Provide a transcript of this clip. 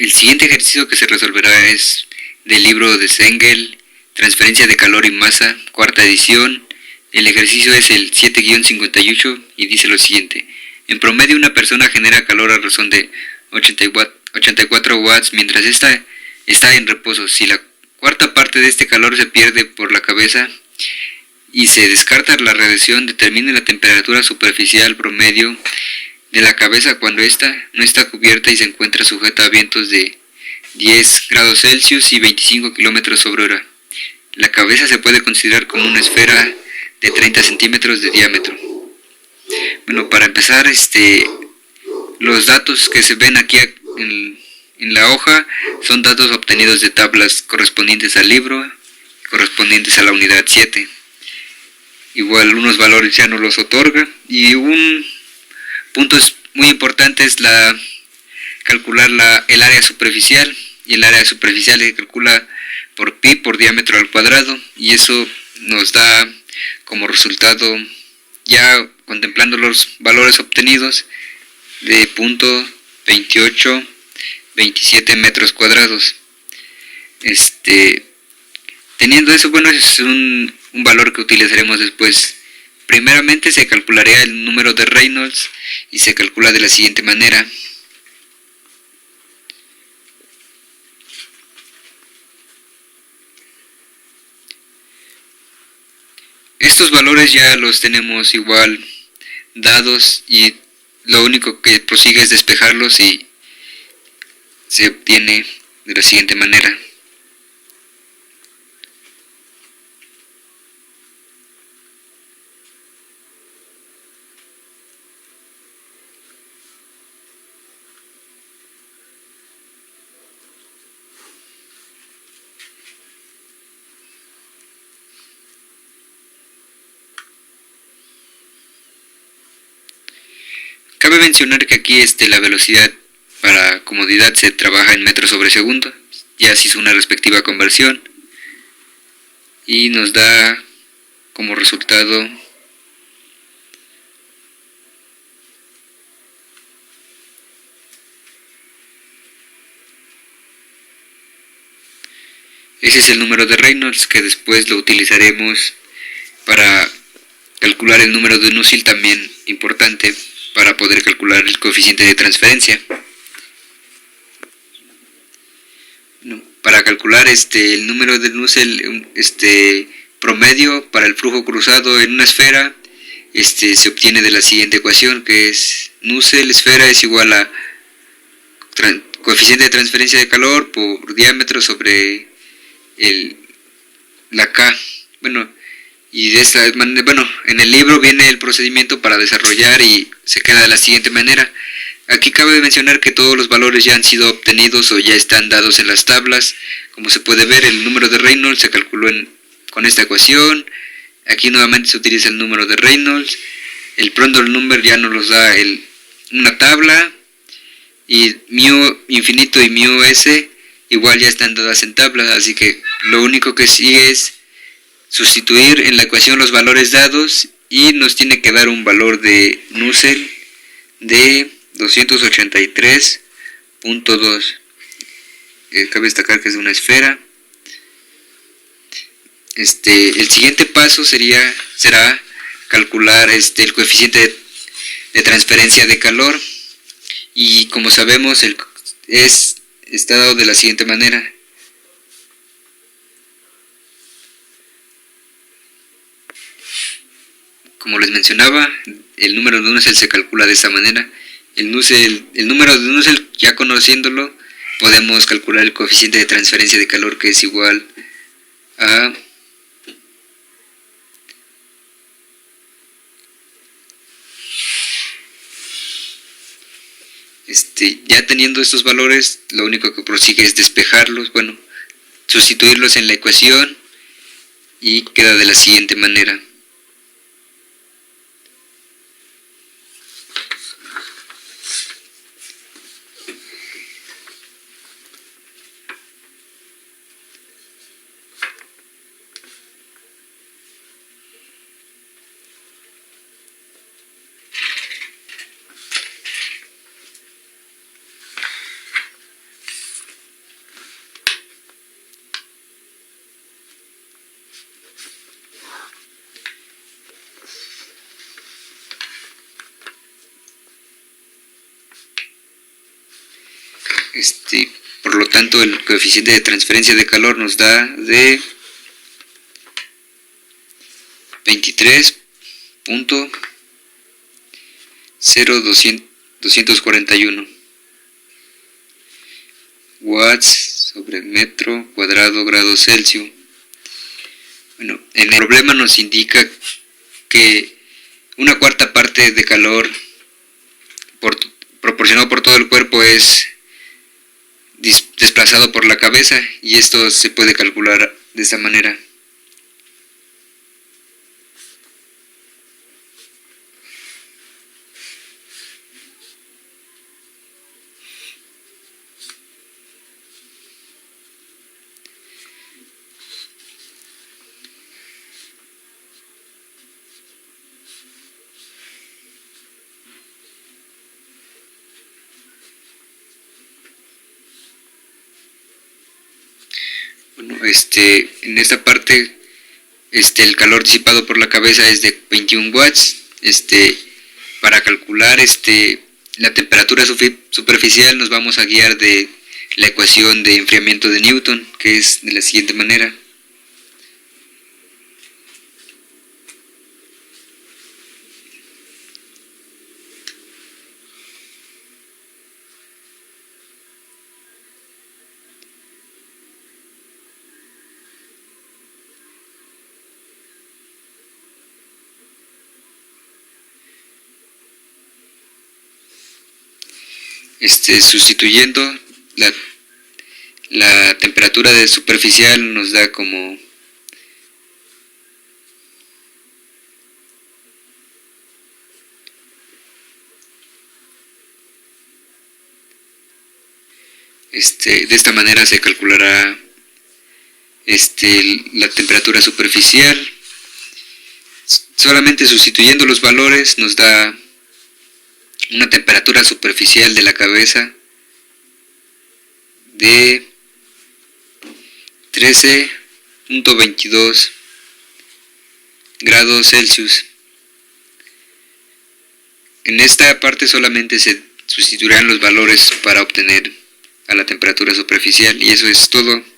El siguiente ejercicio que se resolverá es del libro de Sengel, Transferencia de calor y masa, cuarta edición. El ejercicio es el 7-58 y dice lo siguiente. En promedio una persona genera calor a razón de 84 watts mientras ésta está en reposo. Si la cuarta parte de este calor se pierde por la cabeza y se descarta la radiación, determine la temperatura superficial promedio de la cabeza cuando ésta no está cubierta y se encuentra sujeta a vientos de 10 grados Celsius y 25 km sobre hora. La cabeza se puede considerar como una esfera de 30 centímetros de diámetro. Bueno, para empezar, los datos que se ven aquí en la hoja son datos obtenidos de tablas correspondientes al libro, correspondientes a la unidad 7. Igual unos valores ya no los otorga, y un punto muy importante es calcular el área superficial, y el área superficial se calcula por pi por diámetro al cuadrado, y eso nos da como resultado, ya contemplando los valores obtenidos, de 0.2827 metros cuadrados. Teniendo eso, bueno, es un valor que utilizaremos después. Primeramente se calcularía el número de Reynolds y se calcula de la siguiente manera. Estos valores ya los tenemos igual dados, y lo único que prosigue es despejarlos y se obtiene de la siguiente manera. Cabe mencionar que aquí la velocidad para comodidad se trabaja en metros sobre segundo, ya se hizo una respectiva conversión y nos da como resultado ese es el número de Reynolds, que después lo utilizaremos para calcular el número de Nusselt, también importante para poder calcular el coeficiente de transferencia. Para calcular el número de Nusselt promedio para el flujo cruzado en una esfera, se obtiene de la siguiente ecuación, que es Nusselt esfera es igual a coeficiente de transferencia de calor por diámetro sobre la K. Y de esta manera, en el libro viene el procedimiento para desarrollar y se queda de la siguiente manera. Aquí cabe mencionar que todos los valores ya han sido obtenidos o ya están dados en las tablas. Como se puede ver, el número de Reynolds se calculó con esta ecuación. Aquí nuevamente se utiliza el número de Reynolds. El Prandtl number ya nos los da una tabla. Y mu infinito y mu s igual ya están dadas en tablas. Así que lo único que sigue es sustituir en la ecuación los valores dados, y nos tiene que dar un valor de Nusselt de 283.2. Cabe destacar que es una esfera. El siguiente paso será calcular el coeficiente de transferencia de calor, y como sabemos está dado de la siguiente manera. Como les mencionaba, el número de Nusselt se calcula de esa manera. El número de Nusselt, ya conociéndolo, podemos calcular el coeficiente de transferencia de calor, que es igual a ya teniendo estos valores, lo único que prosigue es despejarlos, sustituirlos en la ecuación, y queda de la siguiente manera. Por lo tanto, el coeficiente de transferencia de calor nos da de 23.0241 watts sobre metro cuadrado grado Celsius. Bueno, en el problema nos indica que una cuarta parte de calor proporcionado por todo el cuerpo es desplazado por la cabeza, y esto se puede calcular de esta manera. Bueno, en esta parte, el calor disipado por la cabeza es de 21 watts. Para calcular la temperatura superficial nos vamos a guiar de la ecuación de enfriamiento de Newton, que es de la siguiente manera. Sustituyendo la temperatura de superficial nos da como de esta manera se calculará la temperatura superficial. Solamente sustituyendo los valores nos da una temperatura superficial de la cabeza de 13.22 grados Celsius. En esta parte solamente se sustituirán los valores para obtener a la temperatura superficial, y eso es todo.